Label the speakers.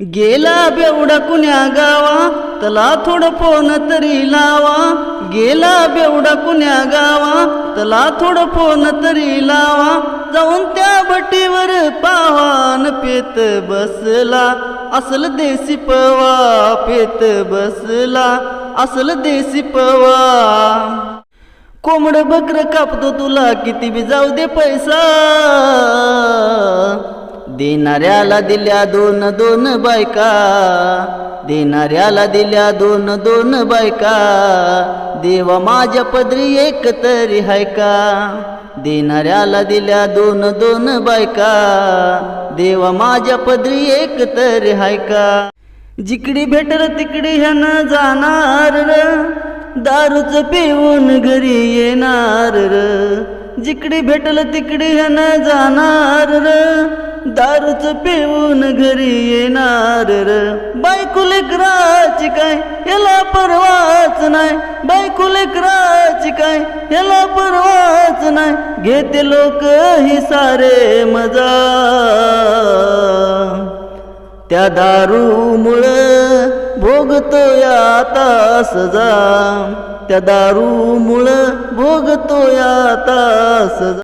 Speaker 1: गेला बेवडा कुण्या गावा, तला थोडं फोन तरी लावा. गेला बेवडा कुण्या गावा, तला थोडं फोन तरी लावा. जाऊन त्या भटीवर पावान पेत बसला, असल देसी पवा पेत बसला, असल देसी पवा. कोंबड बकर कापतो तुला किती बी जाऊ दे पैसा, देणाऱ्याला दिल्या दोन दोन बायका, देणाऱ्याला दिल्या दोन दोन बायका. देवा माझ्या पदरी एक तरी हाय का, देणाऱ्याला दिल्या दोन दोन बायका. देवा माझ्या पदरी एक तरी हाय का. जिकडी भेटल तिकडी ह्यानं जाणार र, दारूच पिऊन घरी येणार र. जिकडी भेटल तिकडी ह्यानं जाणार र, दारूच पिऊन घरी येणार र. बायको लेकराची काय ह्याला परवाच नाही, बायको लेकराची काय ह्याला परवाच नाही. घेते लोक ही सारे मजा, त्या दारूमुळं भोगतोय आता सजा, त्या दारूमुळं भोगतोय आता सजा.